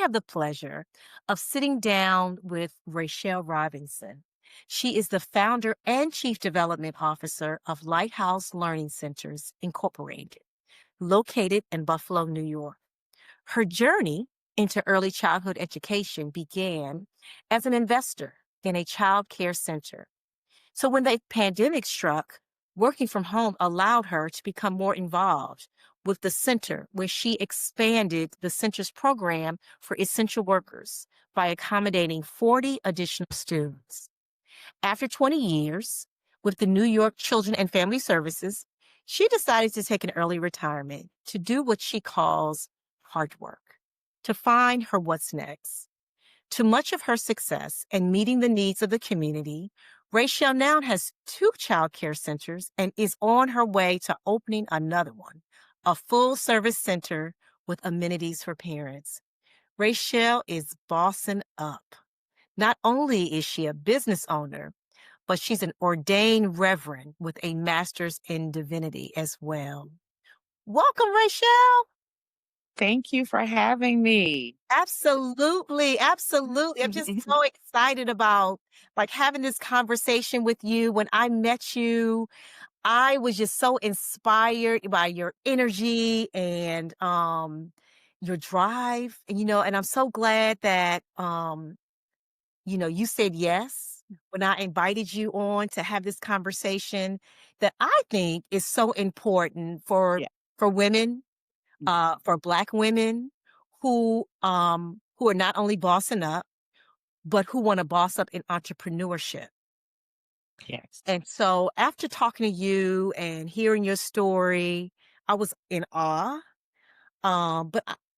have the pleasure of sitting down with Rachelle Robinson. She is the founder and chief development officer of Lighthouse Learning Centers, Incorporated, located in Buffalo, New York. Her journey into early childhood education began as an investor in a child care center. So when the pandemic struck, working from home allowed her to become more involved with the center, where she expanded the center's program for essential workers by accommodating 40 additional students. After 20 years with the New York Children and Family Services, she decided to take an early retirement to do what she calls hard work, to find her what's next. To much of her success and meeting the needs of the community, Rachelle now has two child care centers and is on her way to opening another one, a full service center with amenities for parents. Rachelle is bossing up. Not only is she a business owner, but she's an ordained reverend with a master's in divinity as well. Welcome, Rachelle. Thank you for having me. Absolutely, absolutely. I'm just so excited about having this conversation with you. When I met you, I was just so inspired by your energy and your drive. And I'm so glad that you said yes when I invited you on to have this conversation that I think is so important for Yeah. women, for Black women who are not only bossing up, but who want to boss up in entrepreneurship. Yes. And so after talking to you and hearing your story, I was in awe.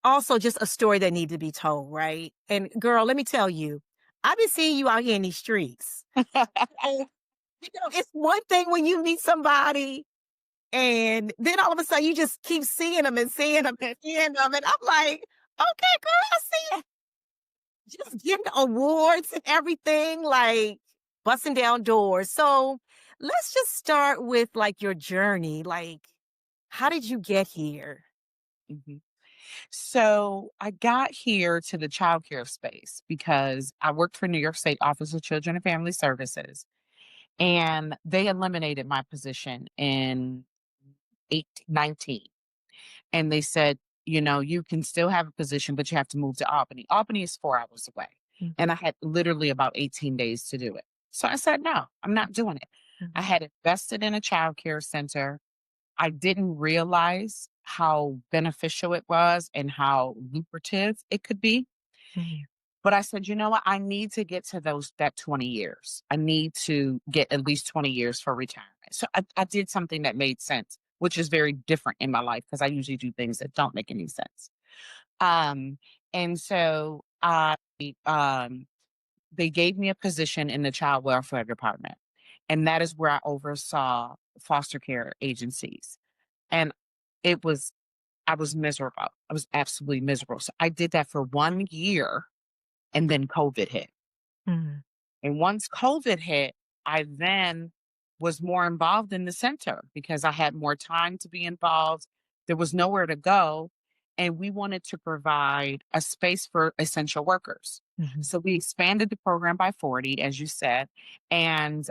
Also just a story that needed to be told, right? And girl, let me tell you, I've been seeing you out here in these streets. And, it's one thing when you meet somebody and then all of a sudden you just keep seeing them and seeing them and seeing them. And I'm like, okay, girl, I see it. Just getting awards and everything, like busting down doors. So let's just start with your journey. How did you get here? Mhm. So I got here to the childcare space because I worked for New York State Office of Children and Family Services, and they eliminated my position in 19. And they said, you can still have a position, but you have to move to Albany. Albany is 4 hours away. Mhm. And I had literally about 18 days to do it. So I said, no, I'm not doing it. I Mhm. had invested in a childcare center. I didn't realize how beneficial it was and how lucrative it could be. Mhm. But I said, you know what? I need to get to that 20 years. I need to get at least 20 years for retirement. So I did something that made sense, which is very different in my life because I usually do things that don't make any sense. Um, and so um they gave me a position in the child welfare department. And that is where I oversaw foster care agencies. And it was I was miserable. I was absolutely miserable. So I did that for 1 year and then COVID hit. Mhm. And once COVID hit, I then was more involved in the center because I had more time to be involved. There was nowhere to go. And we wanted to provide a space for essential workers. Mhm. So we expanded the program by 40, as you said. And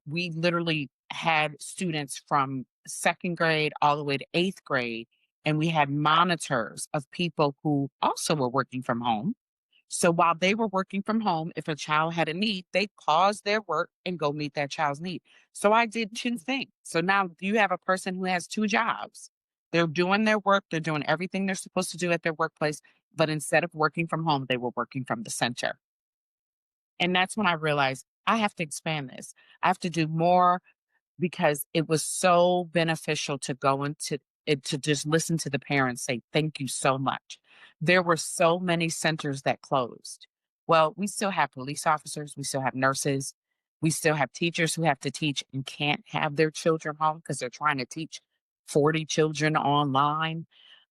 we literally had students from second grade all the way to eighth grade. And we had monitors of people who also were working from home, so while they were working from home, if a child had a need, they pause their work and go meet that child's need. So I did two things. So now you have a person who has two jobs. They're doing their work, they're doing everything they're supposed to do at their workplace, but instead of working from home, they were working from the center. And that's when I realized I have to expand this. I have to do more because it was so beneficial to go into it, to just listen to the parents say, thank you so much. There were so many centers that closed. Well, we still have police officers, we still have nurses, we still have teachers who have to teach and can't have their children home because they're trying to teach 40 children online.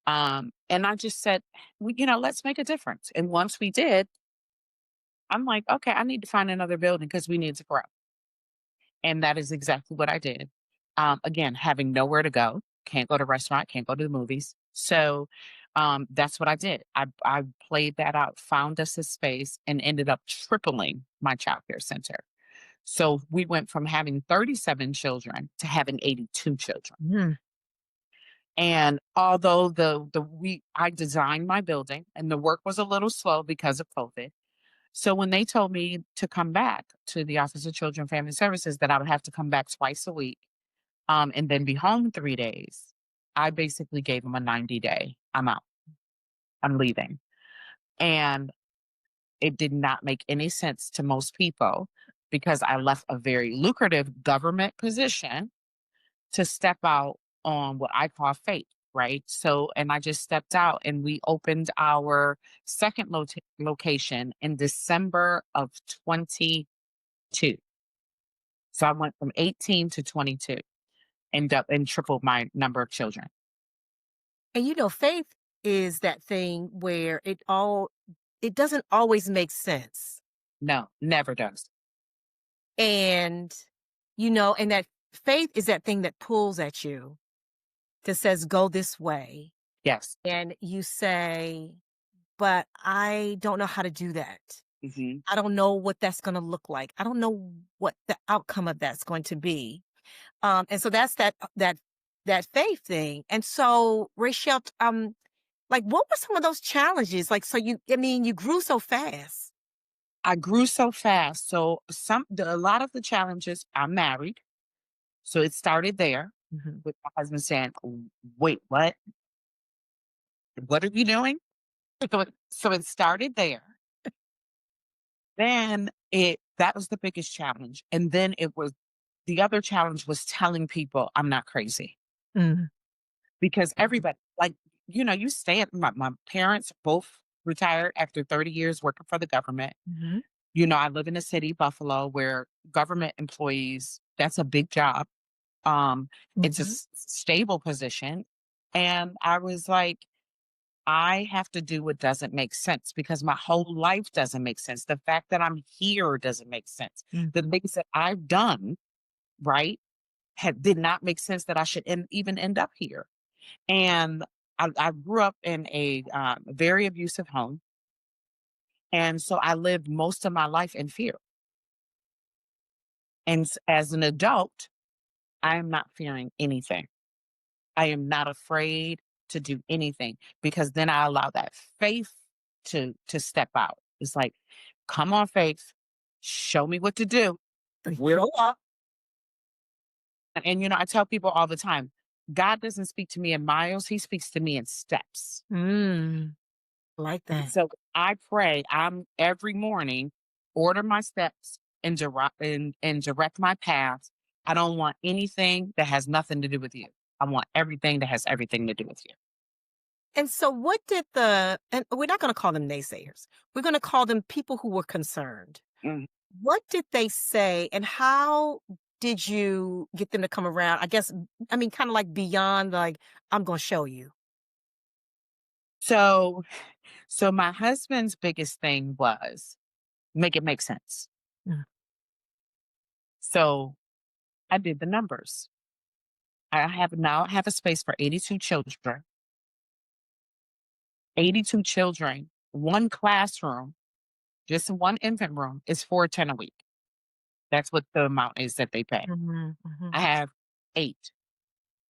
And I just said, let's make a difference. And once we did, I'm like, okay, I need to find another building because we need to grow. And that is exactly what I did. Again, having nowhere to go, can't go to restaurant, can't go to the movies. So That's what I did. I played that out, found us a space, and ended up tripling my childcare center. So we went from having 37 children to having 82 children. Mm. And although I designed my building and the work was a little slow because of COVID. So when they told me to come back to the Office of Children and Family Services, that I would have to come back twice a week, and then be home 3 days, I basically gave them a 90-day. I'm out. I'm leaving. And it did not make any sense to most people because I left a very lucrative government position to step out on what I call faith, right? So, and I just stepped out and we opened our second location in December of 22. So I went from 18 to 22 and tripled my number of children. And faith is that thing where it doesn't always make sense. No, never does. And and that faith is that thing that pulls at you, that says go this way. Yes. And you say, but I don't know how to do that. Hmm. I don't know what that's going to look like. I don't know what the outcome of that's going to be. And so that's that faith thing. And so, Rachelle, like, what were some of those challenges? Like, so you grew so fast. I grew so fast. So a lot of the challenges, I'm married. So it started there Mhm. with my husband saying, wait, what? What are you doing? So it started there. Then that was the biggest challenge. And then the other challenge was telling people I'm not crazy Mhm. because everybody, like, you stay at my parents both retired after 30 years working for the government. Mhm. I live in a city, Buffalo, where government employees, that's a big job. It's a Mhm. stable position. And I was like, I have to do what doesn't make sense because my whole life doesn't make sense. The fact that I'm here doesn't make sense. The Mhm. things that I've done, right, did not make sense that I should even end up here. And I grew up in a very abusive home. And so I lived most of my life in fear. And as an adult, I am not fearing anything. I am not afraid to do anything because then I allow that faith to step out. It's like, come on, faith, show me what to do. Whittle up. And I tell people all the time, God doesn't speak to me in miles, he speaks to me in steps. Mm. Like that. So I pray, I'm every morning, order my steps and direct my path. I don't want anything that has nothing to do with you. I want everything that has everything to do with you. And so what did and we're not going to call them naysayers. We're going to call them people who were concerned. Mm. What did they say and how did you get them to come around? I guess, I mean, kind of like beyond like, I'm going to show you. So so my husband's biggest thing was make it make sense. Mm. So I did the numbers. I have a space for 82 children. 82 children, one classroom, just one infant room is 410 a week. That's what the amount is that they pay. Mhm, mhm. I have 8.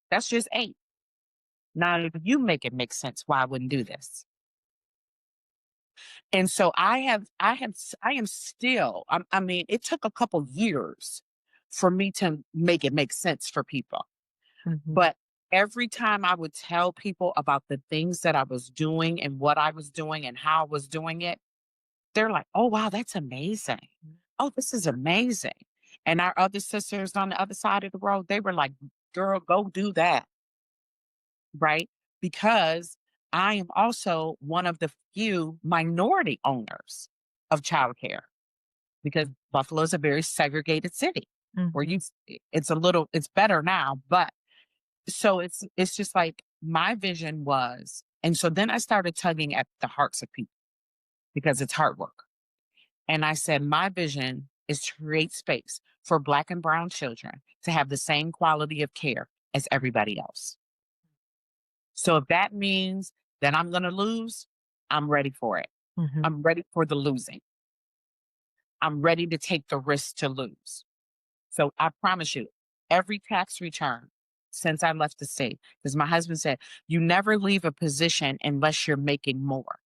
That's just 8. Now if you make it make sense, why I wouldn't do this? And so I am still, I mean, it took a couple years for me to make it make sense for people. Mhm. But every time I would tell people about the things that I was doing and what I was doing and how I was doing it, they're like, "Oh, wow, that's amazing. Oh, this is amazing." And our other sisters on the other side of the road, they were like, "Girl, go do that." Right? Because I am also one of the few minority owners of childcare because Buffalo is a very segregated city where Mhm. it's better now, but so it's just like my vision was, and so then I started tugging at the hearts of people because it's hard work. And I said, my vision is to create space for Black and Brown children to have the same quality of care as everybody else. So if that means that I'm going to lose, I'm ready for it. Mhm. I'm ready for the losing. I'm ready to take the risk to lose. So I promise you, every tax return since I left the state, because my husband said, you never leave a position unless you're making more.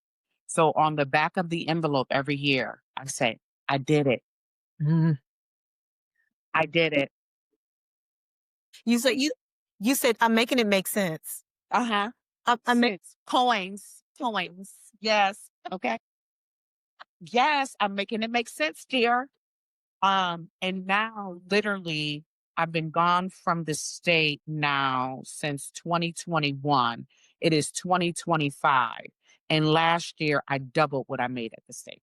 So on the back of the envelope every year, I say, I did it. Mhm. I did it. You said you said, "I'm making it make sense." Uh-huh. I'm ma Six coins. Coins. Yes. Okay. Yes, I'm making it make sense, dear. And now literally I've been gone from the state now since 2021. It is 2025. And last year I doubled what I made at the state.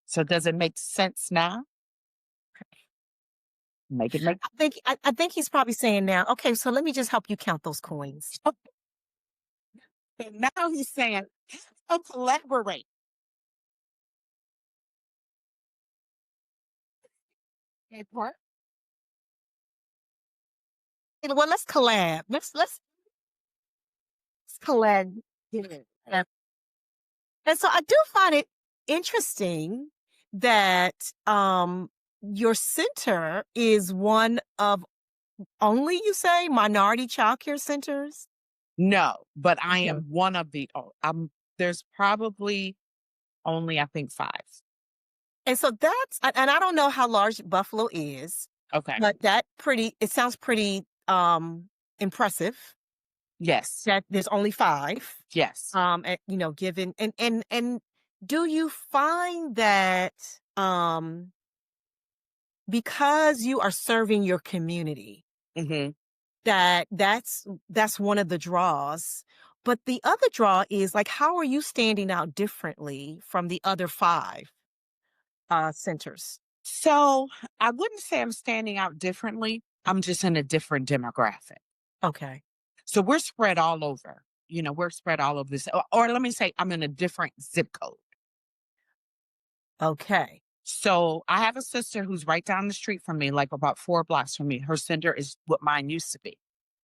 So does it make sense now? Make it make I think he's probably saying now, "Okay, so let me just help you count those coins." and now he's saying, oh, collaborate. It worked. Well, let's collab. Let's collab. Yeah. And so I do find it interesting that your center is one of only, you say, minority childcare centers? No, but I Okay. am one of the there's probably only I think five. And so and I don't know how large Buffalo is, Okay. but it sounds pretty impressive Yes. that there's only five. Yes. Given and do you find that because you are serving your community, Hmm. that's one of the draws. But the other draw is like, how are you standing out differently from the other five centers? So I wouldn't say I'm standing out differently. I'm just in a different demographic. Okay. So we're spread all over. We're spread all over this. Or let me say, I'm in a different zip code. Okay. So I have a sister who's right down the street from me, like about 4 blocks from me. Her center is what mine used to be.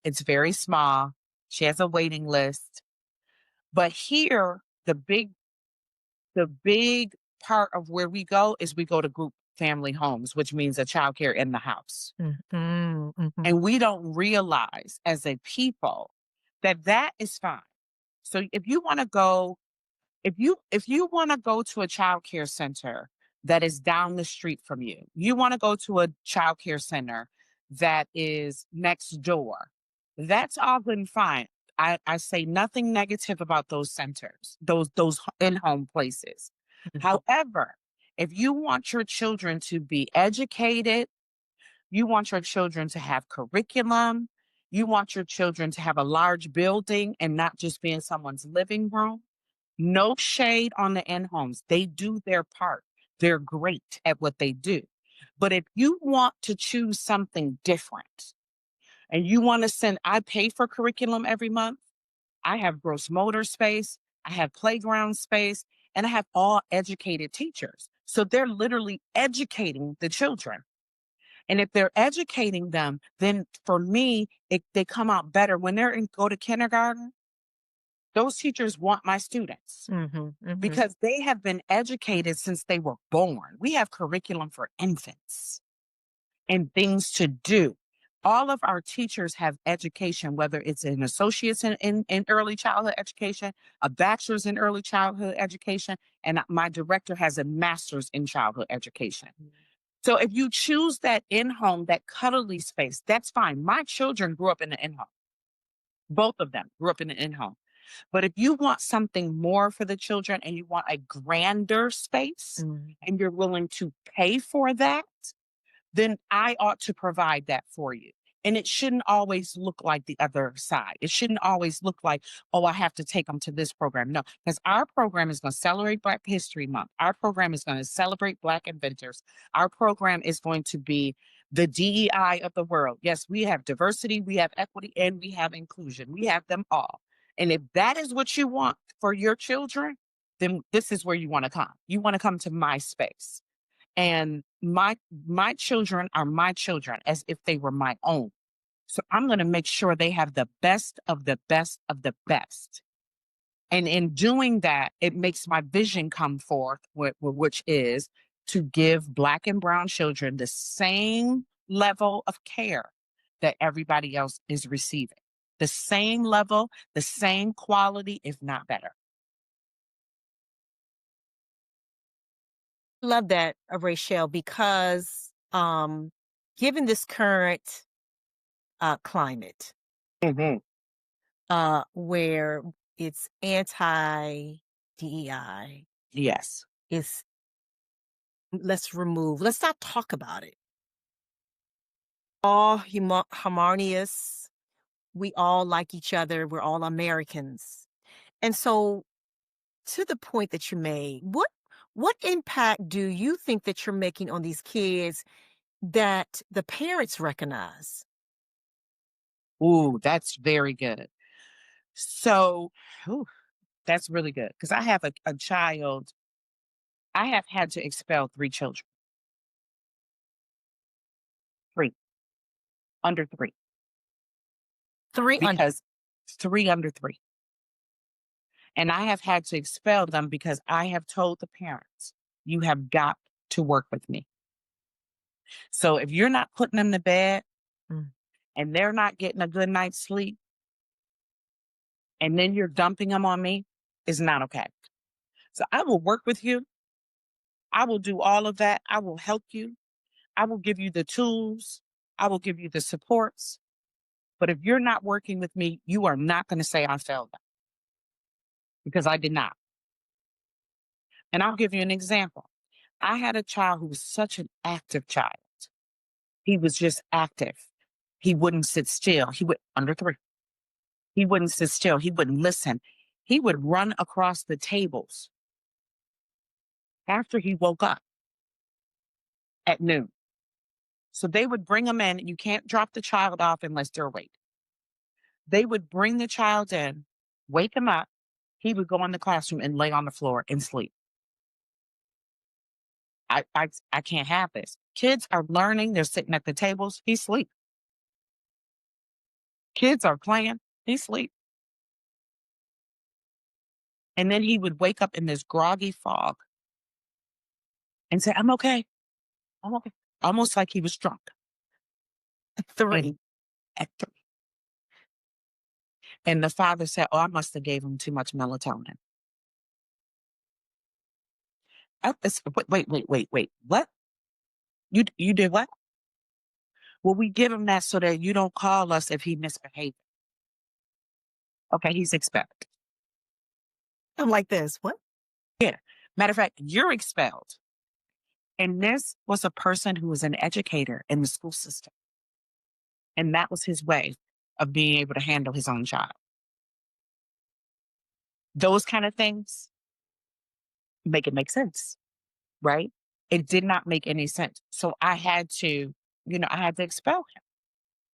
It's very small. She has a waiting list. But here, the big part of where we go is we go to group family homes, which means a childcare in the house. Mhm, mhm, And we don't realize as a people that that is fine. So if you want to go to a child care center that is down the street from you, you want to go to a child care center that is next door, that's all good and fine. I say nothing negative about those centers, those in-home places. mhm, However, if you want your children to be educated, you want your children to have curriculum, you want your children to have a large building and not just be in someone's living room, no shade on the in-homes. They do their part. They're great at what they do. But if you want to choose something different and you want to I pay for curriculum every month. I have gross motor space, I have playground space, and I have all educated teachers. So they're literally educating the children. And if they're educating them, then for me, they come out better. When go to kindergarten, those teachers want my students mhm, mhm. because they have been educated since they were born. We have curriculum for infants and things to do. All of our teachers have education, whether it's an associate's in early childhood education, a bachelor's in early childhood education, and my director has a master's in childhood education. So if you choose that in-home, that cuddly space, that's fine. My children grew up in the in-home. Both of them grew up in the in-home. But if you want something more for the children and you want a grander space Mm. and you're willing to pay for that, then I ought to provide that for you. And it shouldn't always look like the other side. It shouldn't always look like, oh, I have to take them to this program. No, because our program is going to celebrate Black History Month. Our program is going to celebrate Black inventors. Our program is going to be the DEI of the world. Yes, we have diversity, we have equity, and we have inclusion. We have them all. And if that is what you want for your children, then this is where you want to come. You want to come to my space. And my children are my children as if they were my own. So I'm going to make sure they have the best of the best of the best. And in doing that, it makes my vision come forth, which is to give Black and Brown children the same level of care that everybody else is receiving. The same level, the same quality, if not better. Love that, Rachel, because given this current climate Hmm. where it's anti DEI, Yes. it's let's not talk about it. All harmonious. We all like each other. We're all Americans. And so, to the point that you made, what impact do you think that you're making on these kids that the parents recognize? Ooh, that's very good. So, ooh, that's really good because I have a child. I have had to expel three children, three, under three, Three under. because three under three. And I have had to expel them because I have told the parents, you have got to work with me. So if you're not putting them to bed Mm. and they're not getting a good night's sleep, and then you're dumping them on me, is not okay. So I will work with you. I will do all of that. I will help you. I will give you the tools. I will give you the supports. But if you're not working with me, you are not going to say I failed them because I did not. And I'll give you an example. I had a child who was such an active child. He was just active. He wouldn't sit still. He would, under three, he wouldn't sit still. He wouldn't listen. He would run across the tables after he woke up at noon. So they would bring him in. You can't drop the child off unless they're awake. They would bring the child in, wake him up. He would go in the classroom and lay on the floor and sleep. I can't have this. Kids are learning. They're sitting at the tables. He sleep. Kids are playing. He sleep. And then he would wake up in this groggy fog and say, I'm okay. I'm okay. Almost like he was drunk. Three. And at 3. And the father said, oh, I must have gave him too much melatonin. Wait. What? You did what? Well, we give him that so that you don't call us if he misbehaves. Okay, he's expelled. I'm like this. What? Yeah. Matter of fact, you're expelled. And this was a person who was an educator in the school system. And that was his way of being able to handle his own child. Those kind of things make it make sense, right? It did not make any sense. So I had to, I had to expel him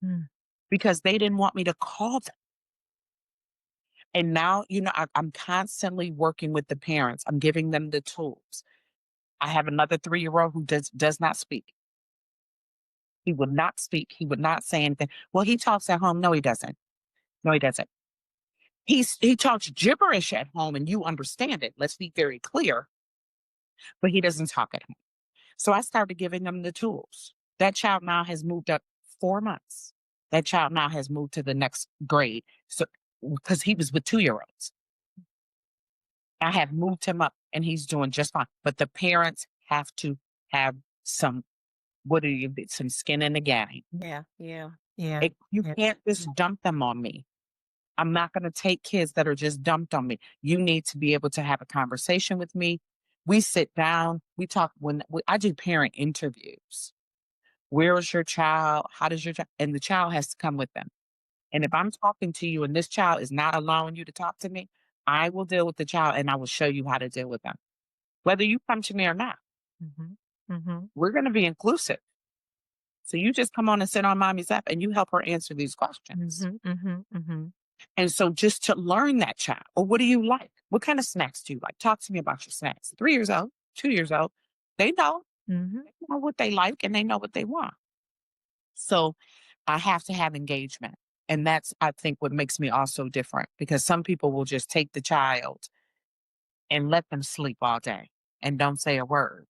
Mm. because they didn't want me to call them. And now, I'm constantly working with the parents. I'm giving them the tools. I have another 3-year-old who does not speak. He would not speak. He would not say anything. Well, he talks at home. No, he doesn't. No, he doesn't. He talks gibberish at home and you understand it. Let's be very clear. But he doesn't talk at home. So I started giving them the tools. That child now has moved up 4 months. That child now has moved to the next grade. So because he was with 2-year-olds. I have moved him up and he's doing just fine. But the parents have to have some, some skin in the game. Yeah, yeah, yeah, You yeah. can't just dump them on me. I'm not going to take kids that are just dumped on me. You need to be able to have a conversation with me. We sit down, we talk. I do parent interviews. Where is your child? How does your child? And the child has to come with them. And if I'm talking to you and this child is not allowing you to talk to me, I will deal with the child and I will show you how to deal with them, whether you come to me or not. Mhm, mhm, We're going to be inclusive. So you just come on and sit on mommy's lap and you help her answer these questions. mhm, mhm, mhm. And so just to learn that child, or what do you like? What kind of snacks do you like? Talk to me about your snacks. 3 years old, 2 years old, they know. Mhm. They know what they like and they know what they want. So I have to have engagement. And that's, I think, what makes me also different because some people will just take the child and let them sleep all day and don't say a word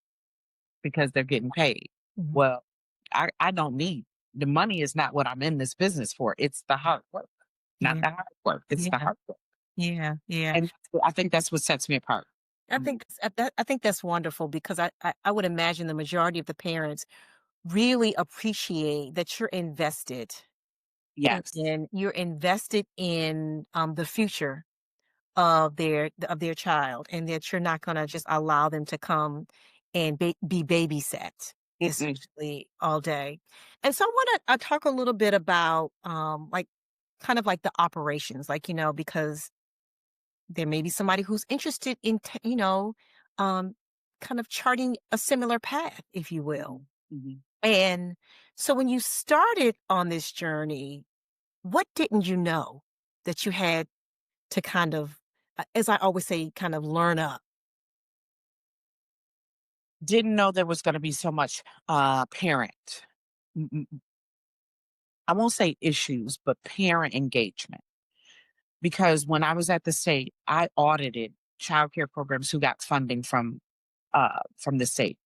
because they're getting paid. Mhm. Well, I don't need the money is not what I'm in this business for. It's the hard work, not Yeah, the hard work. It's the yeah, hard work. yeah, yeah. And I think that's what sets me apart. Mm. I think that's wonderful because I would imagine the majority of the parents really appreciate that you're invested Yes. and you're invested in the future of their child, and that you're not going to just allow them to come and be babysat Mm-mm. essentially all day. And so I want to talk a little bit about like kind of like the operations, like because there may be somebody who's interested in um, kind of charting a similar path, if you will. Mhm. Mhm. And so when you started on this journey, what didn't you know that you had to kind of, as I always say, kind of learn up? Didn't know there was going to be so much parent. mm, mm, I won't say issues, but parent engagement. Because when I was at the state, I audited childcare programs who got funding from the state,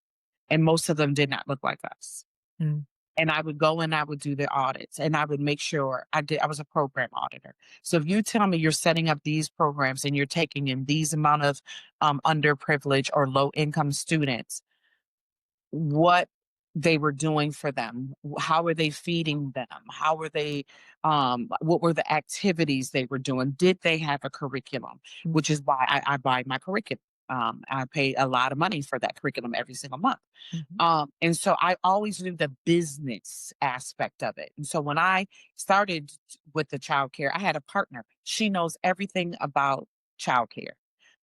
and most of them did not look like us. Mm, And I would go and I would do the audits, and I would make sure I was a program auditor. So if you tell me you're setting up these programs and you're taking in these amount of underprivileged or low income students, what they were doing for them, how were they feeding them, how were they what were the activities they were doing, did they have a curriculum, mm, which is why I buy my curriculum. I pay a lot of money for that curriculum every single month. mhm, And so I always knew the business aspect of it. And so when I started with the childcare, I had a partner. She knows everything about childcare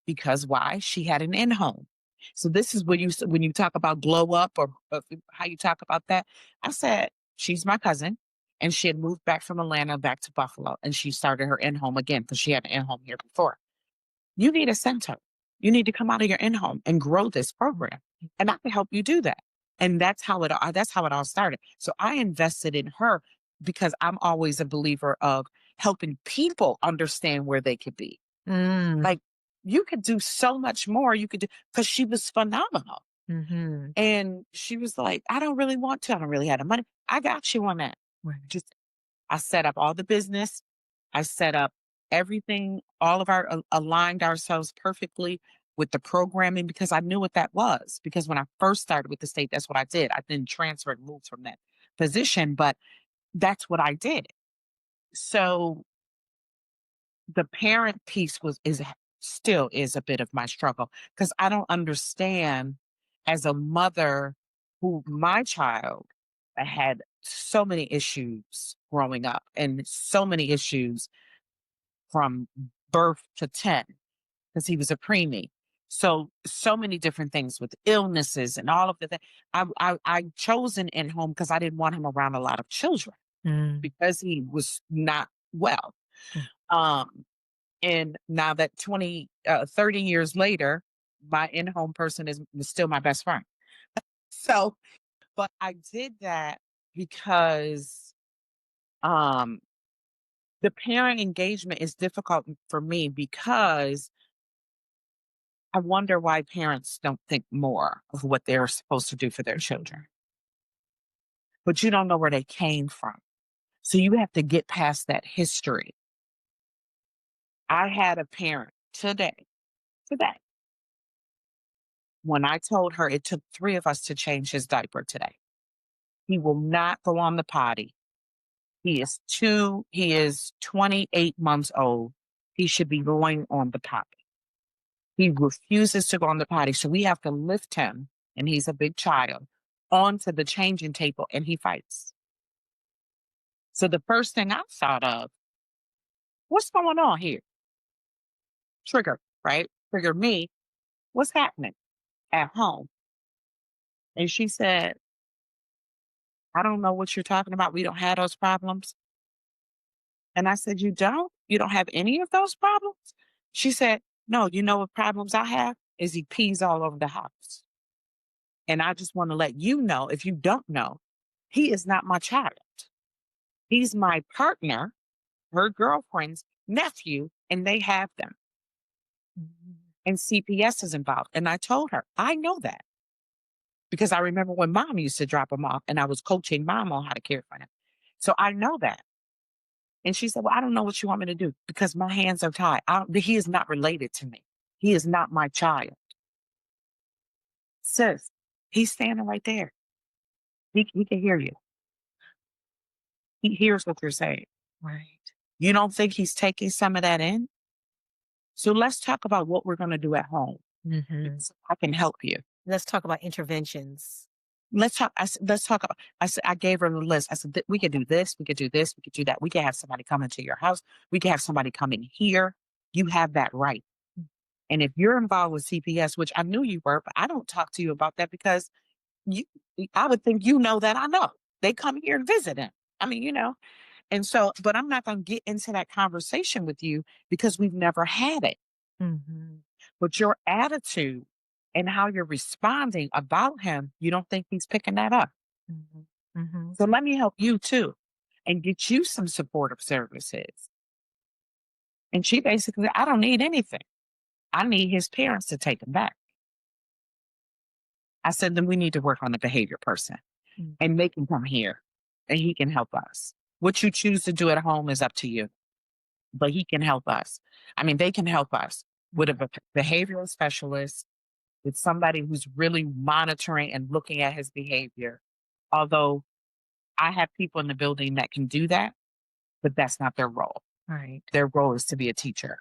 because why? She had an in-home. So this is when when you talk about glow up or how you talk about that. I said she's my cousin, and she had moved back from Atlanta back to Buffalo, and she started her in-home again because she had an in-home here before. You need a center. You need to come out of your in-home and grow this program. And I can help you do that. And that's how it all started. So I invested in her because I'm always a believer of helping people understand where they could be. mm, Like you could do so much more. You could do because she was phenomenal. mhm. And she was like, I don't really want to. I don't really have the money. I got you on that. Right. Just I set up all the business. I set up everything, all of our aligned ourselves perfectly with the programming because I knew what that was. Because when I first started with the state, that's what I did. I then transferred, moved from that position, but that's what I did. So the parent piece still is a bit of my struggle because I don't understand as a mother who my child had so many issues growing up and so many issues from birth to 10 because he was a preemie. So many different things with illnesses and all of the things. I chose an in home because I didn't want him around a lot of children Mm, because he was not well. mm, Um, and now that 30 years later, my in home person is still my best friend. So, but I did that because um, the parent engagement is difficult for me because I wonder why parents don't think more of what they're supposed to do for their children. But you don't know where they came from. So you have to get past that history. I had a parent today, when I told her it took 3 of us to change his diaper today. He will not go on the potty. He is 28 months old. He should be going on the potty. He refuses to go on the potty. So we have to lift him, and he's a big child, onto the changing table, and he fights. So the first thing I thought of, what's going on here? Trigger, right? Trigger me. What's happening at home? And she said, I don't know what you're talking about. We don't have those problems. And I said, you don't? You don't have any of those problems? She said, no, you know what problems I have? Is he pees all over the house. And I just want to let you know, if you don't know, he is not my child. He's my partner. her girlfriend's nephew, and they have them. Mhm. And CPS is involved. And I told her, I know that because I remember when mom used to drop him off and I was coaching mom on how to care for him. So I know that. And she said, well, I don't know what you want me to do because my hands are tied. He is not related to me. He is not my child. Sis, he's standing right there. He can hear you. He hears what you're saying. Right. You don't think he's taking some of that in? So let's talk about what we're going to do at home. Mhm. So I can help you. Let's talk about interventions. Let's talk. Let's talk about. I said I gave her the list. I said we could do this. We could do this. We could do that. We could have somebody come into your house. We could have somebody come in here. You have that right. Mm. And if you're involved with CPS, which I knew you were, but I don't talk to you about that because you. I would think you know that I know. They come here and visit him. I mean, and so, but I'm not going to get into that conversation with you because we've never had it. Mhm. But your attitude and how you're responding about him, you don't think he's picking that up. Mhm. Mhm. So let me help you too and get you some supportive services. And she basically, I don't need anything. I need his parents to take him back. I said, then we need to work on the behavior person Mm. and they can come here and he can help us. What you choose to do at home is up to you, but he can help us. I mean, they can help us with a behavioral specialist, with somebody who's really monitoring and looking at his behavior. Although I have people in the building that can do that, but that's not their role. Right. Their role is to be a teacher.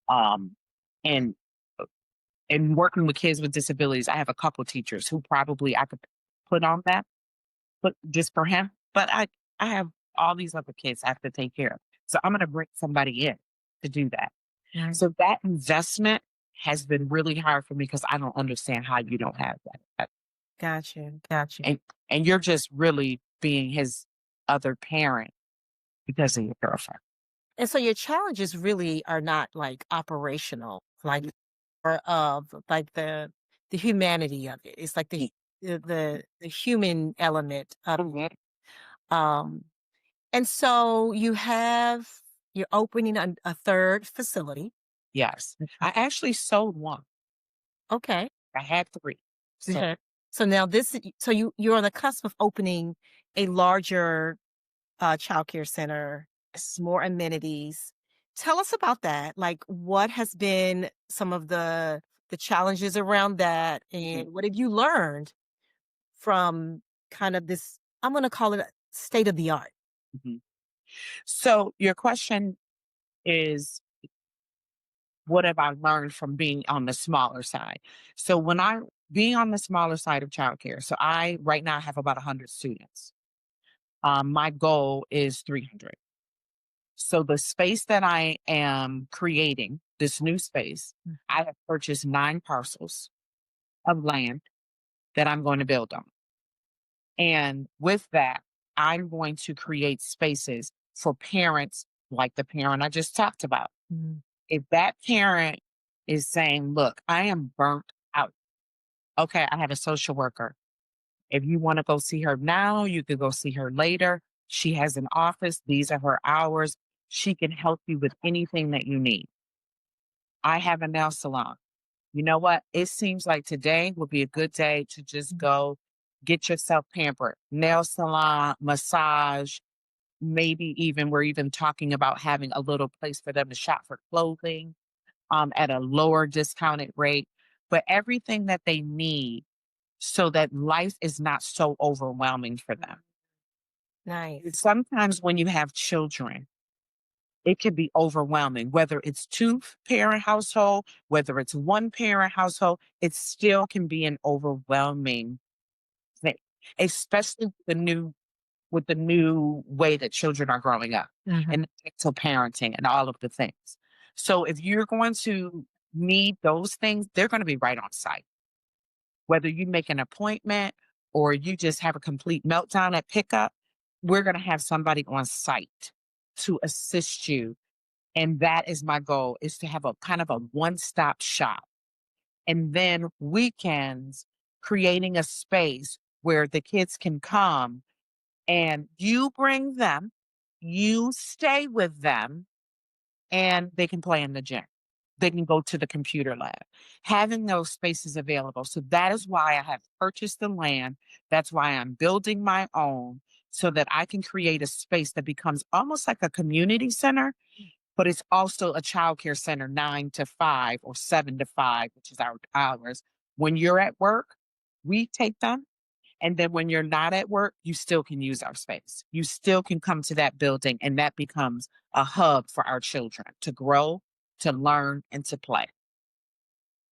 Um, and and working with kids with disabilities, I have a couple teachers who probably I could put on that, but just for him. But I have all these other kids I have to take care of. So I'm gonna bring somebody in to do that. Right. So that investment has been really hard for me because I don't understand how you don't have that. Got you. Got you. And you're just really being his other parent because of your girlfriend. And so your challenges really are not like operational, like or of like the humanity of it. It's like Y the human element of Mhm. um and so you're opening a third facility. Yes. Mhm. I actually sold 1. Okay. I had 3. So Okay. So now so you're on the cusp of opening a larger childcare center, yes. more amenities. Tell us about that. Like, what has been some of the challenges around that, Mhm, and what have you learned from kind of this? I'm going to call it a state of the art. mhm. So your question is, what have I learned from being on the smaller side? So when I being on the smaller side of childcare, so I right now have about 100 students. My goal is 300. So the space that I am creating, this new space, Mm. I have purchased 9 parcels of land that I'm going to build on. And with that, I'm going to create spaces for parents like the parent I just talked about. Mm. If that parent is saying, look, I am burnt out. Okay, I have a social worker. If you want to go see her now, you could go see her later. She has an office. These are her hours. She can help you with anything that you need. I have a nail salon. You know what? It seems like today would be a good day to just Mm. go get yourself pampered. Nail salon, massage, maybe even we're even talking about having a little place for them to shop for clothing at a lower discounted rate, but everything that they need so that life is not so overwhelming for them. Nice. Sometimes when you have children, it can be overwhelming, whether it's two parent household, whether it's one parent household, it still can be an overwhelming thing, especially with the new way that children are growing up Hmm. and mental parenting and all of the things. So if you're going to need those things, they're going to be right on site. Whether you make an appointment or you just have a complete meltdown at pickup, we're going to have somebody on site to assist you. And that is my goal, is to have a kind of a one-stop shop. And then weekends, creating a space where the kids can come and you bring them. You stay with them and they can play in the gym. They can go to the computer lab. Having those spaces available. So that is why I have purchased the land. That's why I'm building my own so that I can create a space that becomes almost like a community center, but it's also a childcare center 9 to 5 or 7 to 5, which is our hours. When you're at work, we take them. And then when you're not at work, you still can use our space. You still can come to that building, and that becomes a hub for our children to grow, to learn, and to play.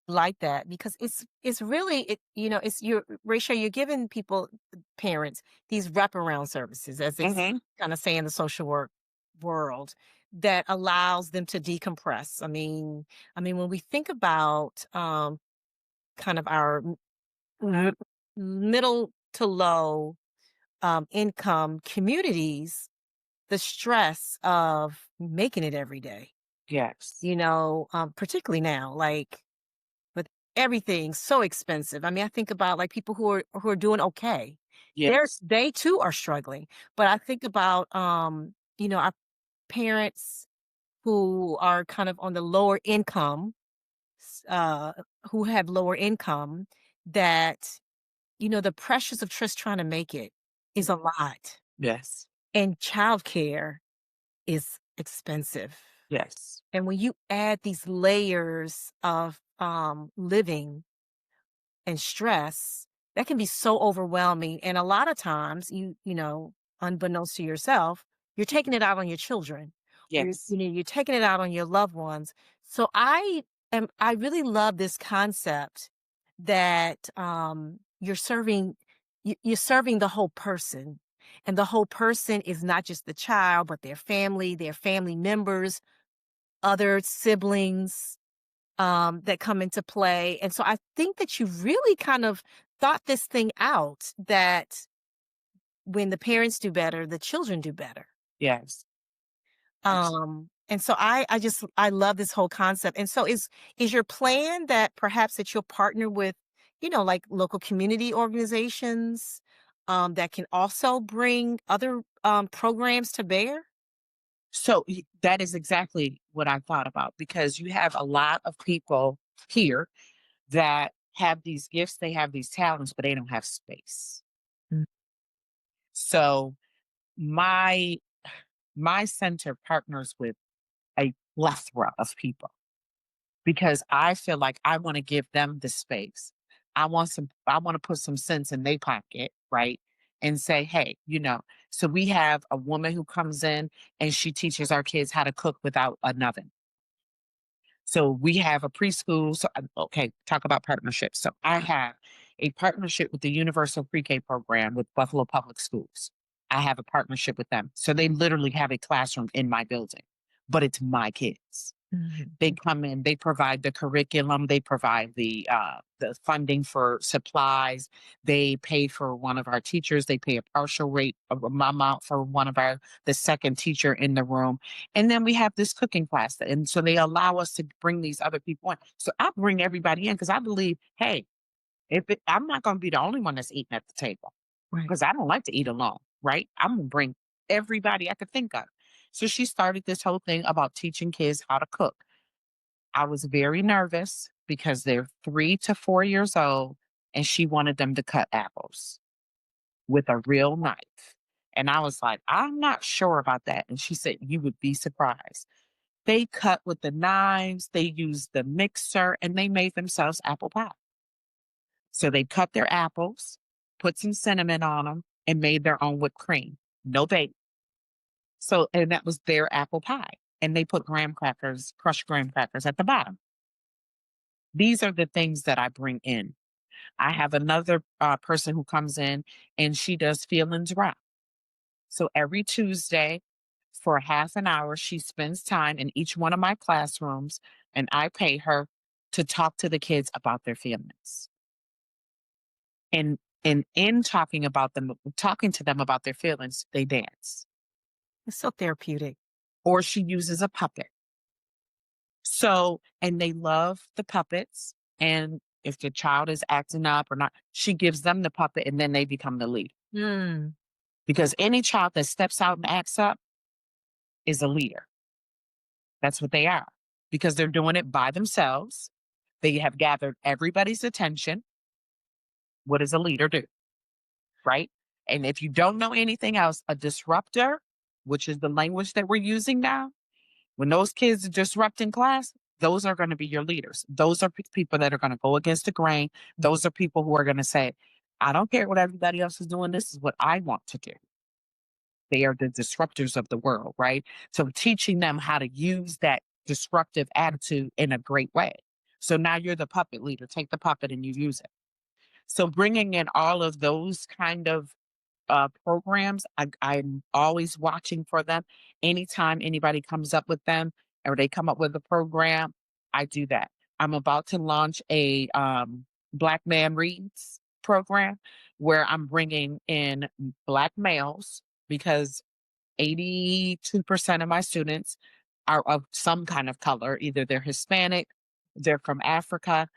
Like that because it's really it's you're Rachel, you're giving people, parents, these wraparound services, as they Hmm. kind of say in the social work world, that allows them to decompress. I mean, when we think about kind of our m- middle to low income communities, the stress of making it every day, Yes. particularly now, like with everything so expensive. I mean, I think about like people who are doing okay. Yes. They too are struggling. But I think about our parents who are kind of on the lower income, who have lower income, that the pressures of just trying to make it is a lot. Yes. And childcare is expensive. Yes. And when you add these layers of living and stress, that can be so overwhelming. And a lot of times, unbeknownst to yourself, you're taking it out on your children. Or Yes. you're taking it out on your loved ones. So I really love this concept that you're serving the whole person. And the whole person is not just the child, but their family members, other siblings, that come into play. And so I think that you really kind of thought this thing out, that when the parents do better, the children do better. Yes. Abs- And so I love this whole concept. And so is your plan that perhaps that you'll partner with, like local community organizations, that can also bring other programs to bear? So that is exactly what I thought about because you have a lot of people here that have these gifts, they have these talents, but they don't have space. Mm. So my my center partners with a plethora of people because I feel like I want to give them the space. I want to put some sense in their pocket, right? And say, hey, so we have a woman who comes in and she teaches our kids how to cook without an oven. So we have a preschool. So, okay, talk about partnerships. So I have a partnership with the Universal Pre-K program with Buffalo Public Schools. I have a partnership with them. So they literally have a classroom in my building, but it's my kids. Mhm. They come in, they provide the curriculum, they provide the funding for supplies, they pay for one of our teachers, they pay a partial rate of amount for one of the second teacher in the room. And then we have this cooking class. And so they allow us to bring these other people in. So I bring everybody in because I believe, hey, I'm not going to be the only one that's eating at the table Right. because I don't like to eat alone, right? I'm going to bring everybody I could think of. So she started this whole thing about teaching kids how to cook. I was very nervous because they're 3 to 4 years old and she wanted them to cut apples with a real knife. And I was like, I'm not sure about that. And she said, you would be surprised. They cut with the knives, they used the mixer, and they made themselves apple pie. So they cut their apples, put some cinnamon on them, and made their own whipped cream. No bake. So, and that was their apple pie. And they put graham crackers, crushed graham crackers at the bottom. These are the things that I bring in. I have another person who comes in and she does feelings rock. So every Tuesday for half an hour, she spends time in each one of my classrooms and I pay her to talk to the kids about their feelings. And in talking to them about their feelings, they dance. It's so therapeutic. Or she uses a puppet. So, and they love the puppets. And if the child is acting up or not, she gives them the puppet and then they become the lead. Mm. Because any child that steps out and acts up, is a leader. That's what they are because they're doing it by themselves. They have gathered everybody's attention. What does a leader do? Right? And if you don't know anything else, a disruptor, which is the language that we're using now, when those kids are disrupting class, those are going to be your leaders. Those are people that are going to go against the grain. Those are people who are going to say, I don't care what everybody else is doing. This is what I want to do. They are the disruptors of the world, right? So teaching them how to use that disruptive attitude in a great way. So now you're the puppet leader. Take the puppet and you use it. So bringing in all of those kind of programs, I'm always watching for them. Anytime anybody comes up with them or they come up with a program, I do that. I'm about to launch a Black Man Reads program where I'm bringing in Black males because 82% of my students are of some kind of color. Either they're Hispanic, they're from Africa,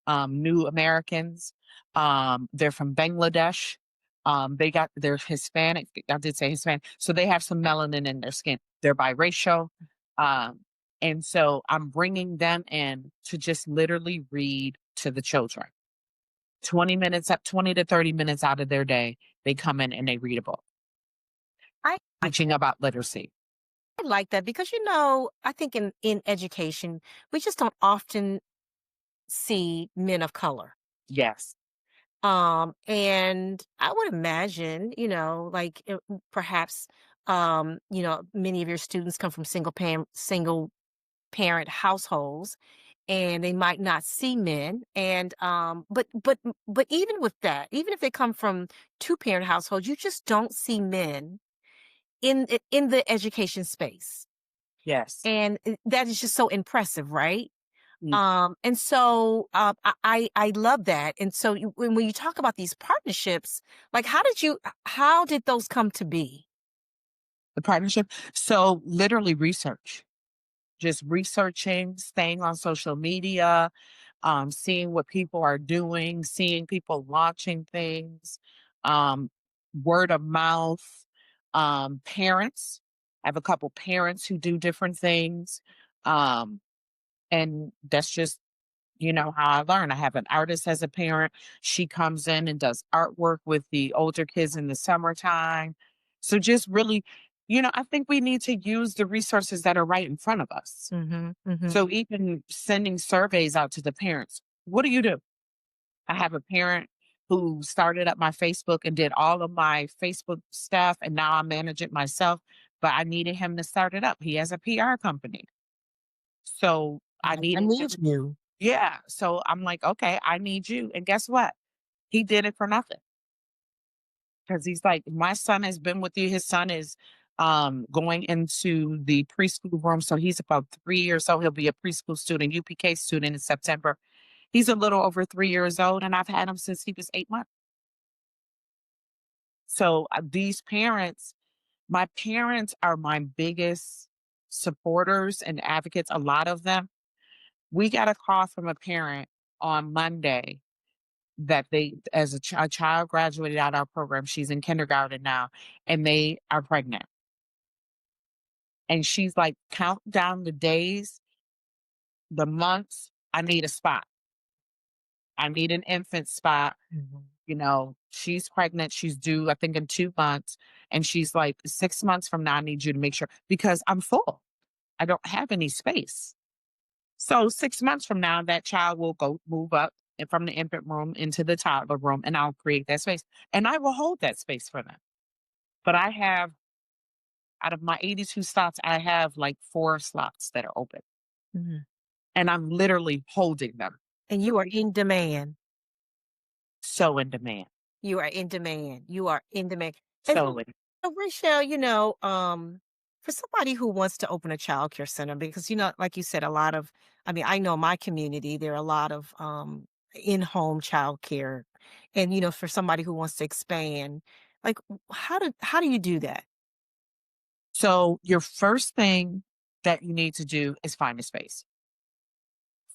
New Americans, they're from Bangladesh. They're Hispanic. I did say Hispanic. So they have some melanin in their skin. They're biracial. Um, and so I'm bringing them in to just literally read to the children. 20 minutes up, 20 to 30 minutes out of their day, they come in and they read a book, I like teaching about literacy. I like that because I think in education we just don't often see men of color. Yes. And I would imagine, like perhaps, many of your students come from single parent households, and they might not see men. And but even with that, even if they come from two parent households, you just don't see men in the education space, Yes. and that is just so impressive, right? Mm. And so I love that. And so when you talk about these partnerships, like how did those come to be? The partnership. So literally research, just researching, staying on social media, seeing what people are doing, seeing people launching things, um, word of mouth, parents. I have a couple parents who do different things. Um, and that's just how I learn. I have an artist as a parent. She comes in and does artwork with the older kids in the summertime. So just really, I think we need to use the resources that are right in front of us. Mhm, mhm. So even sending surveys out to the parents. What do you do? I have a parent who started up my Facebook and did all of my Facebook stuff, and now I manage it myself. But I needed him to start it up. He has a PR company. So I I needed him. need you. Yeah. So I'm like, okay, I need you. And guess what? He did it for nothing because he's like, my son has been with you. His son is going into the preschool room. So he's about 3 years old. He'll be a preschool student, UPK student in September. He's a little over 3 years old, and I've had him since he was 8 months. So these parents, my parents are my biggest supporters and advocates, a lot of them. We got a call from a parent on Monday that they as a child graduated out our program. She's in kindergarten now, and they are pregnant. And she's like, count down the days, the months. I need a spot. I need an infant spot. Mhm. She's pregnant. She's due, I think, in 2 months. And she's like, 6 months from now, I need you to make sure because I'm full. I don't have any space. So 6 months from now, that child will go move up from the infant room into the toddler room, and I'll create that space. And I will hold that space for them. But I have, out of my 82 slots, I have like 4 slots that are open. Mhm. And I'm literally holding them. And you are in demand. So in demand. You are in demand. You are in demand. And So in so, Rachel, for somebody who wants to open a childcare center, because like you said, I know my community, there are a lot of in-home childcare, and for somebody who wants to expand, like how do you do that? So your first thing that you need to do is find a space.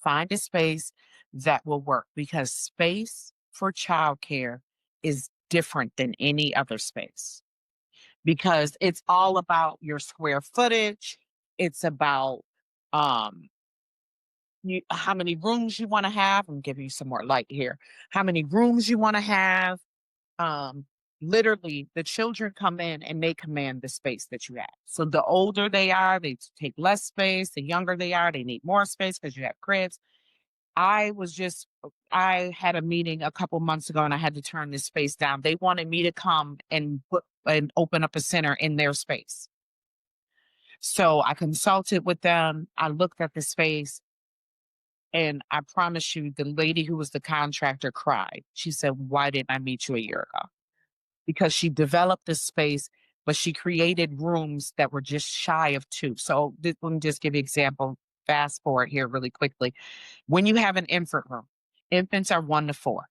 Find a space that will work because space for childcare is different than any other space. because it's all about your square footage. It's about um how many rooms you want to have. I'm giving you some more light here. How many rooms you want to have. Um, Literally, the children come in and they command the space that you have. So the older they are, they take less space. The younger they are, they need more space because you have cribs. I had a meeting a couple months ago and I had to turn this space down. They wanted me to come and put and open up a center in their space. So I consulted with them. I looked at the space and I promise you, the lady who was the contractor cried. She said, "Why didn't I meet you a year ago?" Because she developed this space, but she created rooms that were just shy of two. So let me just give you an example. Fast forward here really quickly. When you have an infant room, infants are 1 to 4,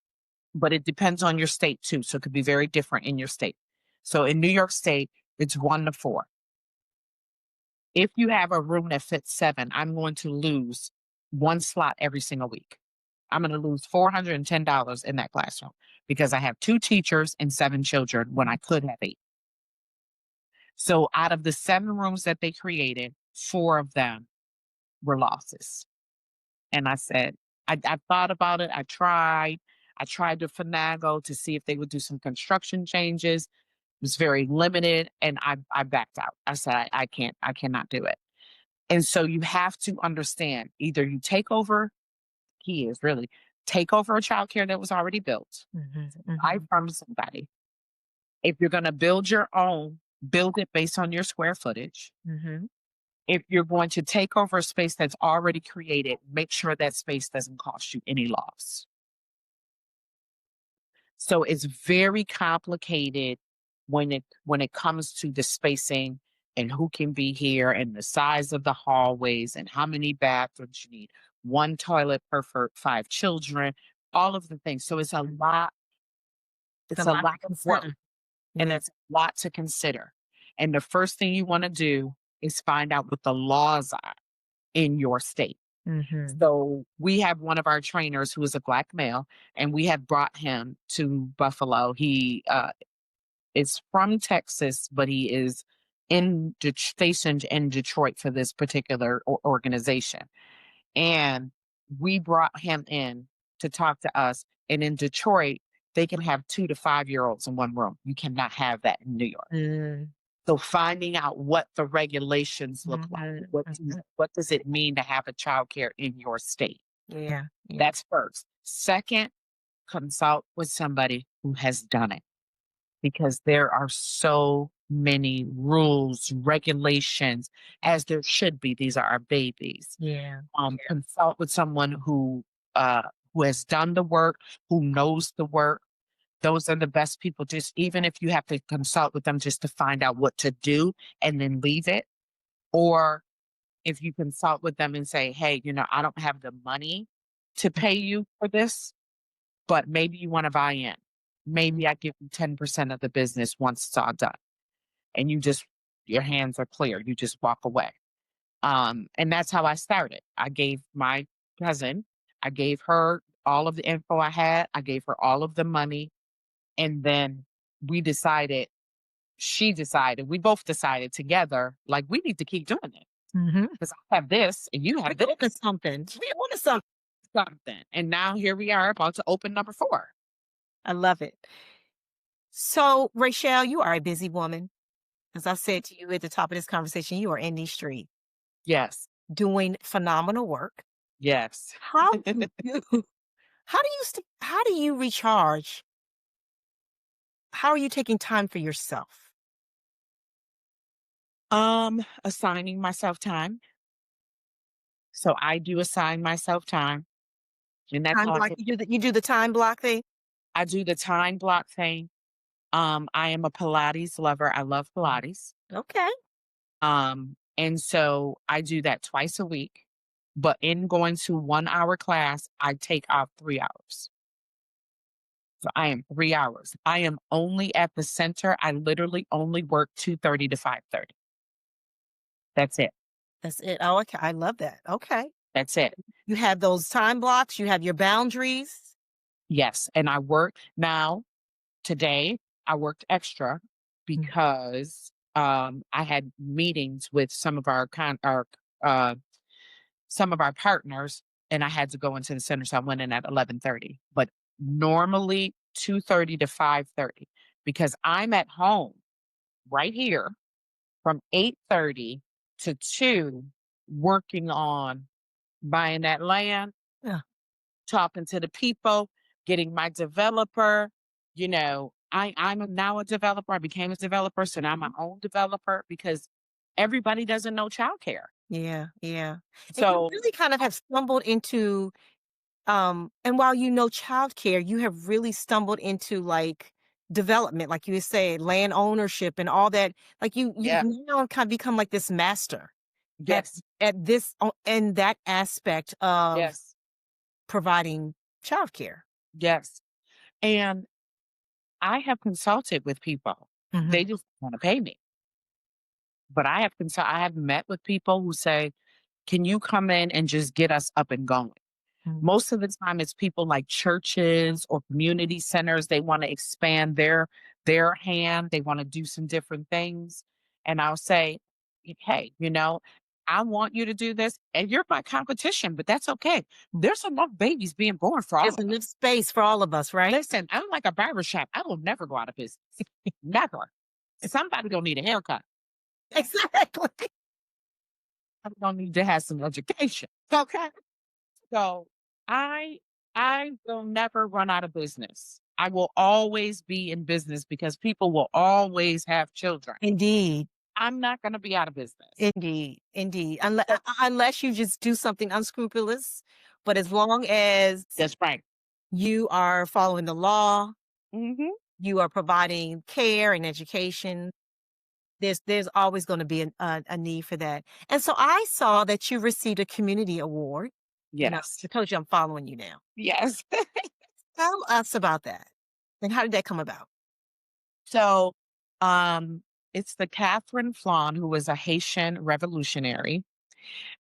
but it depends on your state too. So it could be very different in your state. So in New York State, it's 1 to 4. If you have a room that fits 7, I'm going to lose one slot every single week. I'm going to lose $410 in that classroom because I have 2 teachers and 7 children when I could have 8. So out of the 7 rooms that they created, 4 of them were losses. And I said, I thought about it. I tried. I tried to finagle to see if they would do some construction changes. It was very limited, and I backed out. I said, I can't. I cannot do it. And so you have to understand, either you take over, he is really take over a childcare that was already built. Mhm, Buy mhm, from somebody. If you're going to build your own, build it based on your square footage. mhm. If you're going to take over a space that's already created, make sure that space doesn't cost you any loss. So it's very complicated when it comes to the spacing and who can be here and the size of the hallways and how many bathrooms you need. One toilet per for 5 children, all of the things. So it's a lot, It's a it's a lot to lot of work consider. and Yeah. it's a lot to consider. And the first thing you want to do is find out what the laws are in your state. Mhm. So we have one of our trainers who is a Black male, and we have brought him to Buffalo. He is from Texas, but he is stationed in Detroit for this particular organization. And we brought him in to talk to us. And in Detroit, they can have 2 to 5 year olds in one room. You cannot have that in New York. Mm. So finding out what the regulations look like, Mhm, mhm. what does it mean to have a childcare in your state? Yeah, yeah. That's first. Second, consult with somebody who has done it because there are so many rules, regulations, as there should be. These are our babies. Yeah. Yeah. Consult with someone uh, who has done the work, who knows the work. Those are the best people. Just even if you have to consult with them just to find out what to do and then leave it, or if you consult with them and say, "Hey, I don't have the money to pay you for this, but maybe you want to buy in. Maybe I give you 10% of the business once it's all done." And your hands are clear. You just walk away. And that's how I started. I gave my cousin, I gave her all of the info I had, I gave her all of the money. And then we decided, she decided, we both decided together, like, we need to keep doing it Mhm. because I have this and you We're have on to this, something. We're on to something. something. And now here we are about to open number 4. I love it. So, Rachelle, you are a busy woman. As I said to you at the top of this conversation, you are in these streets Yes. doing phenomenal work. Yes. How do you how do you recharge? How are you taking time for yourself? Assigning myself time. So I do assign myself time. And that's Time how block, you do the time block thing? I do the time block thing. I am a Pilates lover. I love Mhm. Pilates. Okay. And so I do that twice a week. But in going to 1 hour class, I take off 3 hours. So I am 3 hours. I am only at the center. I literally only work 2:30 to 5:30. That's it. That's it. Oh, okay. I love that. Okay. That's it. You have those time blocks, you have your boundaries. Yes. And I work now today. I worked extra Mm. because I had meetings with some of our partners, and I had to go into the center, so I went in at 11:30. But normally 2:30 to 5:30, because I'm at home right here from 8:30 to 2 working on buying that land, Yeah. talking to the people, getting my developer. Now a developer. I became a developer, so now I'm my own developer because everybody doesn't know childcare. Yeah, yeah. And you So really kind of have stumbled into, and while you know childcare, you have really stumbled into like development, like you say, land ownership and all that. Like you've yeah, now kind of become like this master at yes, in that aspect of yes, providing childcare. yes. And I have consulted with people. Mhm. They just want to pay me. But I have met with people who say, "Can you come in and just get us up and going?" Mm. Most of the time it's people like churches or community centers. They want to expand their hand. They want to do some different things. And I'll say, "Hey, I want you to do this, and you're my competition, but that's okay. There's enough babies being born for all There's of us. enough space for all of us, right? Listen, I'm like a barber shop. I will never go out of business. Never. Somebody gonna need a haircut. Exactly. I'm gonna need to have some education. Okay. So I I will never run out of business. I will always be in business because people will always have children. Indeed. I'm not gonna be out of business. Indeed, indeed. So Unless you just do something unscrupulous, but as long as that's right. you are following the law, Hmm. you are providing care and education, there's always going to be a need for that. And so I saw that you received a community award. Yes. I told you I'm following you now. Yes. Tell us about that. And how did that come about? So it's the Catherine Flawn, who was a Haitian revolutionary.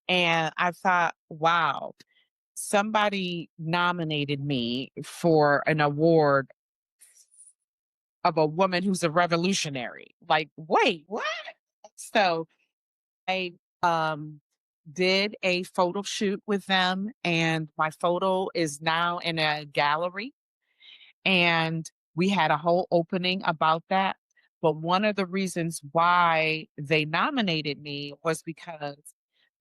And I thought, wow, somebody nominated me for an award of a woman who's a revolutionary. Like, wait, what? So I did a photo shoot with them, and my photo is now in a gallery, and we had a whole opening about that. But one of the reasons why they nominated me was because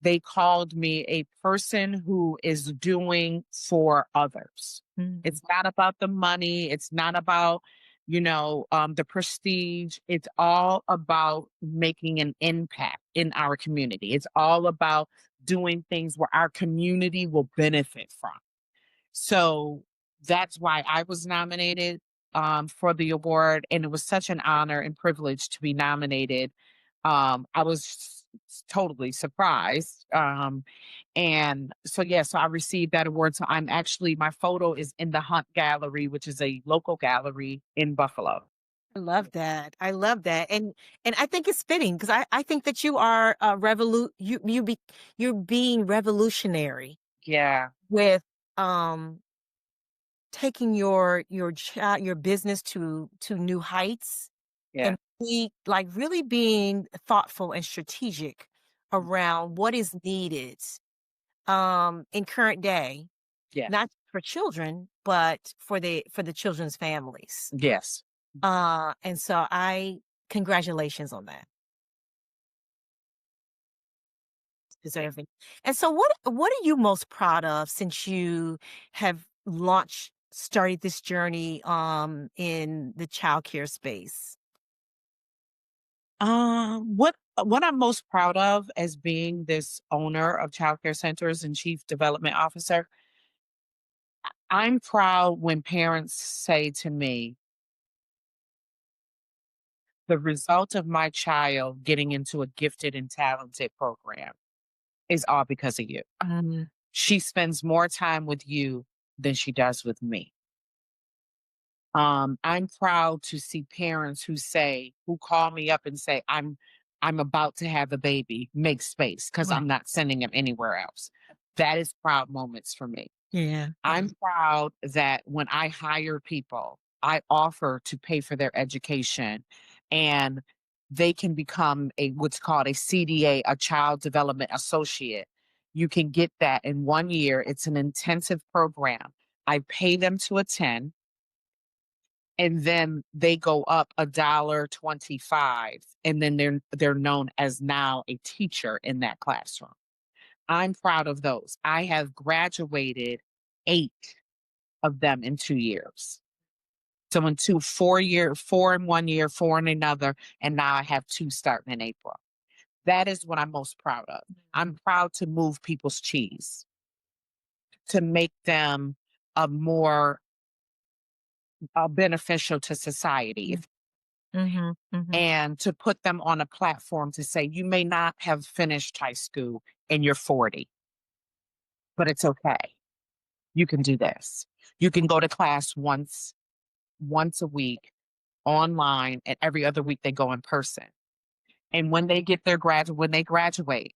they called me a person who is doing for others. Mm. It's not about the money. It's not about, the prestige. It's all about making an impact in our community. It's all about doing things where our community will benefit from. So that's why I was nominated for the award, and it was such an honor and privilege to be nominated. I was totally surprised. And so, yeah, so I received that award. So my photo is in the Hunt Gallery, which is a local gallery in Buffalo. I love that. I love that. And I think it's fitting because I think that you are you're being revolutionary Yeah, with um taking your business to new heights yeah, and really being thoughtful and strategic around what is needed in current day, yeah, not for children, but for the children's families. yes. And so I congratulations on that. Deserving. And so what are you most proud of since you have started this journey in the childcare space? What I'm most proud of as being this owner of childcare centers and chief development officer, I'm proud when parents say to me, the result of my child getting into a gifted and talented program is all because of you. Mm. She spends more time with you than she does with me. I'm proud to see parents who call me up and say, I'm about to have a baby, make space because Wow. I'm not sending him anywhere else. That is proud moments for me. Yeah. Yeah. I'm proud that when I hire people, I offer to pay for their education and they can become a what's called a CDA, a Child Development Associate. You can get that in 1 year. It's an intensive program. I pay them to attend, and then they go up $1.25, and then they're known as now a teacher in that classroom. I'm proud of those. I have graduated 8 of them in 2 years. So in 4 in 1 year, 4 in another, and now I have 2 starting in April. That is what I'm most proud of. I'm proud to move people's cheese, to make them a more beneficial to society, Mhm, mhm, and to put them on a platform to say, you may not have finished high school and you're 40, but it's okay. You can do this. You can go to class once a week online, and every other week they go in person. And when they graduate,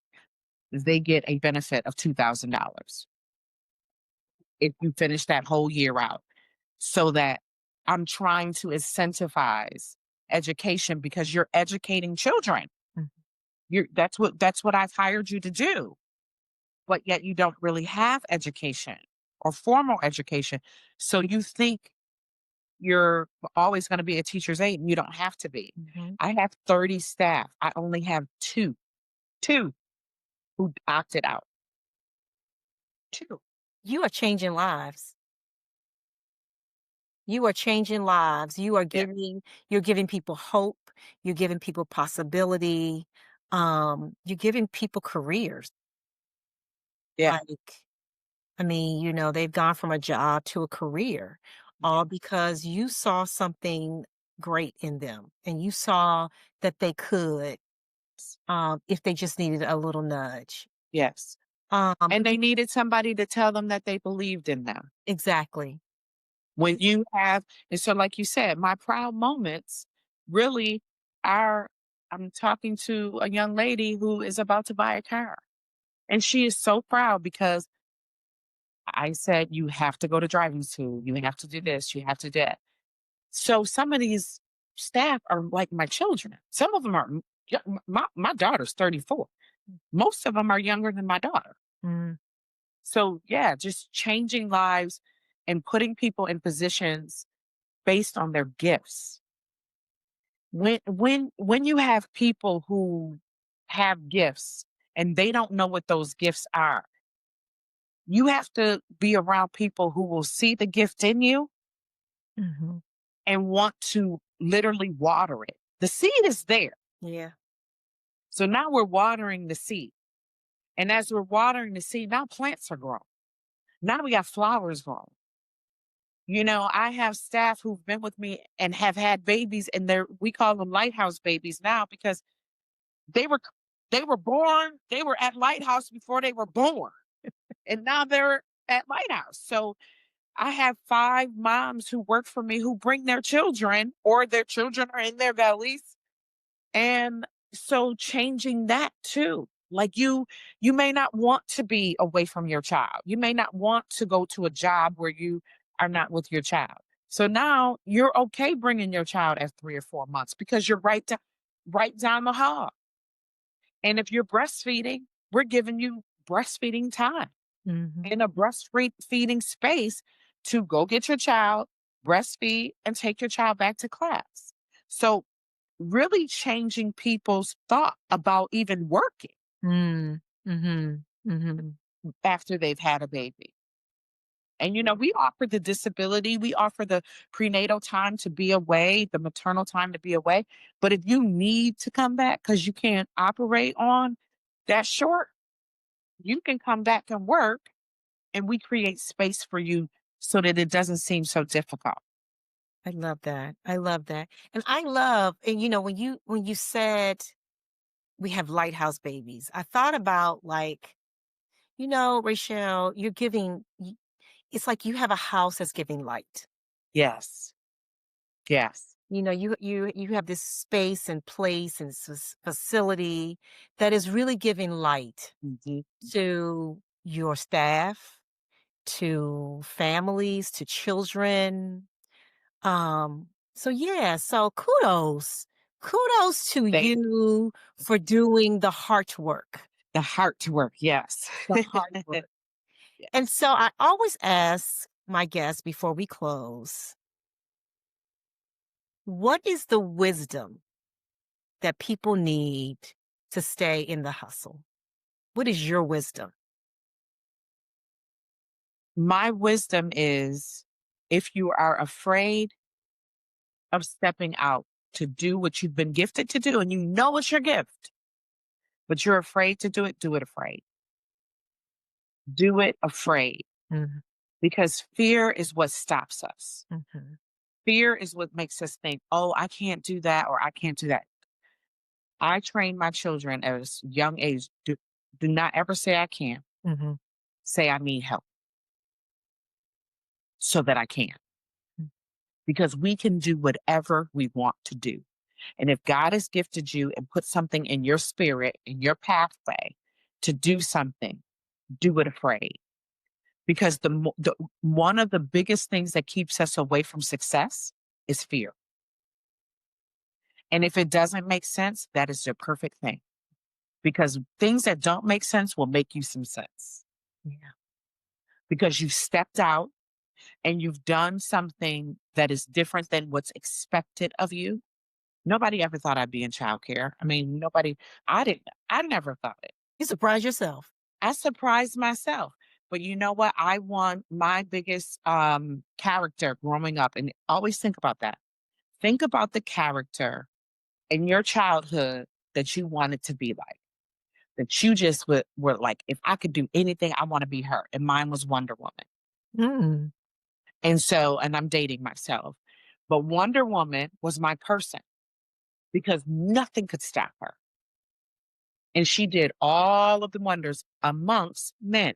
they get a benefit of $2,000 if you finish that whole year out. So that I'm trying to incentivize education because you're educating children. mhm, That's what I've hired you to do. But yet you don't really have education or formal education. So you think you're always going to be a teacher's aide, and you don't have to be. mhm. I have 30 staff. I only have two who opted out. Two. You are changing lives. You are changing lives. Yeah. You're giving people hope. You're giving people possibility. You're giving people careers. Yeah. Like, I mean, they've gone from a job to a career, Yeah. all because you saw something great in them and you saw that they could, if they just needed a little nudge. Yes. Um, And they needed somebody to tell them that they believed in them. exactly. When you have, and so like you said, my proud moments really are, I'm talking to a young lady who is about to buy a car. And she is so proud because I said, you have to go to driving school. You have to do this. You have to do that. So some of these staff are like my children. Some of them are, my daughter's 34. Most of them are younger than my daughter. Mm, So yeah, just changing lives and putting people in positions based on their gifts. When you have people who have gifts and they don't know what those gifts are, you have to be around people who will see the gift in you mhm. and want to literally water it. The seed is there. Yeah. So now we're watering the seed. And as we're watering the seed, now plants are growing. Now we got flowers growing. I have staff who've been with me and have had babies, and we call them lighthouse babies now because they were they were born, they were at Lighthouse before they were born. And now they're at Lighthouse. So I have 5 moms who work for me who bring their children, or their children are in their bellies. And so changing that too. Like you may not want to be away from your child. You may not want to go to a job where you are not with your child. So now you're okay bringing your child at 3 or 4 months because you're right down the hall. And if you're breastfeeding, we're giving you breastfeeding time Mhm. in a breastfeeding space to go get your child, breastfeed, and take your child back to class. So really changing people's thought about even working Mm. Mhm. Mhm. after they've had a baby. And we offer the disability, we offer the prenatal time to be away, the maternal time to be away. But if you need to come back because you can't operate on that short, you can come back and work, and we create space for you so that it doesn't seem so difficult. I love that. I love that. And when you said we have lighthouse babies, I thought about, like, Rachelle, it's like you have a house that's giving light. Yes. Yes. You have this space and place and facility that is really giving light Mhm. to your staff, to families, to children. So yeah, so kudos. Kudos to They you for doing the heart work, the heart work, yes. the hard work. And Yes. so I always ask my guests before we close, what is the wisdom that people need to stay in the hustle? What is your wisdom? My wisdom is if you are afraid of stepping out to do what you've been gifted to do and you know it's your gift, but you're afraid to do it afraid. Do it afraid Mhm, because fear is what stops us. mhm, Fear is what makes us think, oh, I can't do that or I can't do that. I train my children at a young age. Do not ever say I can't. mhm, Say I need help so that I can. mm. Because we can do whatever we want to do. And if God has gifted you and put something in your spirit, in your pathway to do something, do it afraid. Because one of the biggest things that keeps us away from success is fear. And if it doesn't make sense, that is the perfect thing. Because things that don't make sense will make you some sense. Yeah. Because you've stepped out and you've done something that is different than what's expected of you. Nobody ever thought I'd be in childcare. I mean, nobody, I never thought it. You surprise yourself. I surprised myself. But you know what? I want my biggest character growing up, and always think about that. Think about the character in your childhood that you wanted to be like, that you just were like, if I could do anything, I want to be her. And mine was Wonder Woman. Mm, And so, and I'm dating myself, but Wonder Woman was my person because nothing could stop her. And she did all of the wonders amongst men.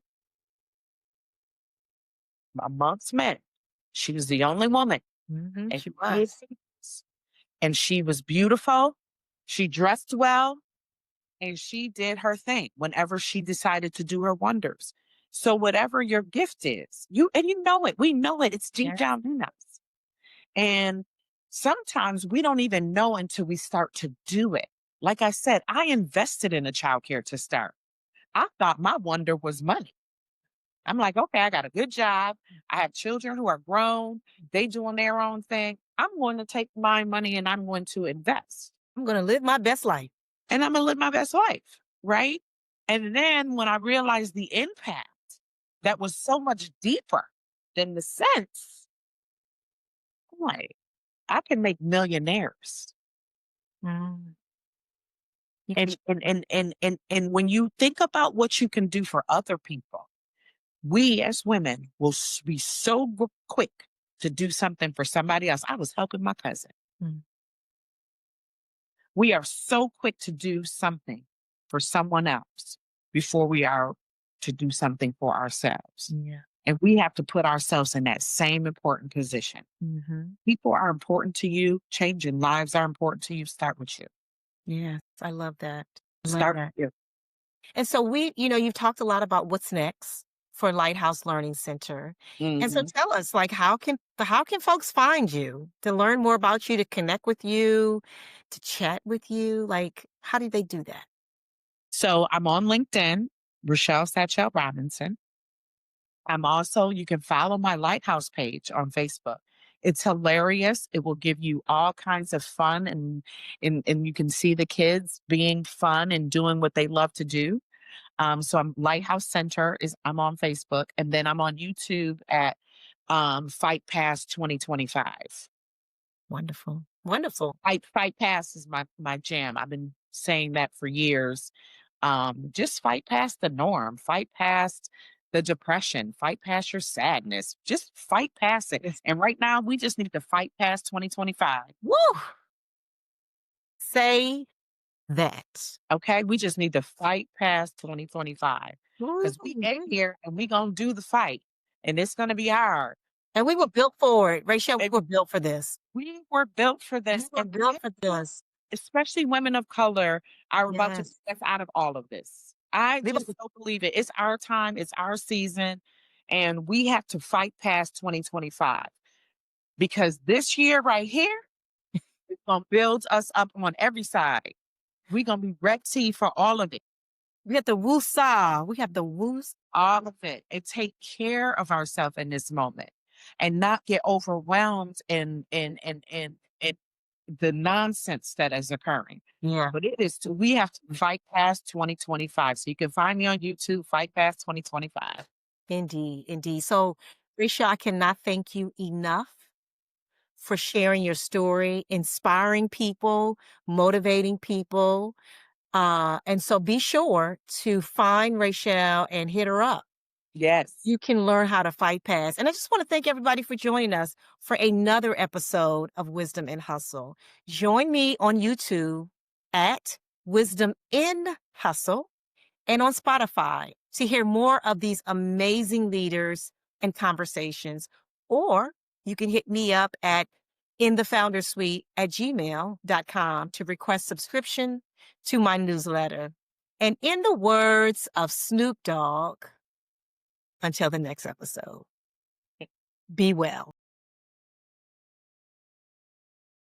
She was the only woman. mhm, And she she did was. things. And she was beautiful. She dressed well and she did her thing whenever she decided to do her wonders. So whatever your gift is, you know it. We know it. It's deep Yeah. down in us. And sometimes we don't even know until we start to do it. Like I said, I invested in a childcare to start. I thought my wonder was money. I'm like, okay, I got a good job. I have children who are grown. They doing their own thing. I'm going to take my money and I'm going to invest I'm gonna live my best life. and I'm going to live my best life. Right. And then when I realized the impact that was so much deeper than the sense, I'm like, I can make millionaires. Mm. You And, can and when you think about what you can do for other people, we as women will be so quick to do something for somebody else. I was helping my cousin. mm, We are so quick to do something for someone else before we are to do something for ourselves. yeah. And we have to put ourselves in that same important position. Mhm. People are important to you, changing lives are important to you. Start with you. Yes, I love that. I love Start that. with you. And so you've talked a lot about what's next for Lighthouse Learning Center. And so Mhm. tell us, like, how can folks find you to learn more about you, to connect with you, to chat with you? Like, how do they do that? So I'm on LinkedIn, Rachelle Robinson. I'm also, you can follow my Lighthouse page on Facebook. It's hilarious. It will give you all kinds of fun and you can see the kids being fun and doing what they love to do. So I'm Lighthouse Center is I'm on Facebook and then I'm on YouTube at Fight Past 2025. Wonderful. Wonderful. Fight Past is my jam. I've been saying that for years. Just fight past the norm, fight past the depression, fight past your sadness, just fight past it. Yes. And right now, we just need to fight past 2025. Woo! Say that. Okay, we just need to fight past 2025 because we Woo! in here and we gonna do the fight, and it's gonna be hard. And we were built for it. Rachel, we And were built for this. we were built for We this, were and built for this. especially women of color are about to Yes. step out of all of this. I We were just so believe it. It's our time, it's our season, and we have to fight past 2025 because this year right here, gonna build us up on every side. We're gonna be ready for all of it. We got the woo-saw. We have the woos. All of it, and take care of ourselves in this moment and not get overwhelmed in the nonsense that is occurring. Yeah, But it is we have to fight past 2025. So you can find me on YouTube, Fight Past 2025. indeed, indeed. So, Risha, I cannot thank you enough for sharing your story, inspiring people, motivating people. And so be sure to find Rachelle and hit her up. Yes. You can learn how to fight past. And I just want to thank everybody for joining us for another episode of Wisdom in Hustle. Join me on YouTube at Wisdom in Hustle and on Spotify to hear more of these amazing leaders and conversations. Or you can hit me up at inthefoundersuite@gmail.com to request subscription to my newsletter. And in the words of Snoop Dogg, until the next episode, be well.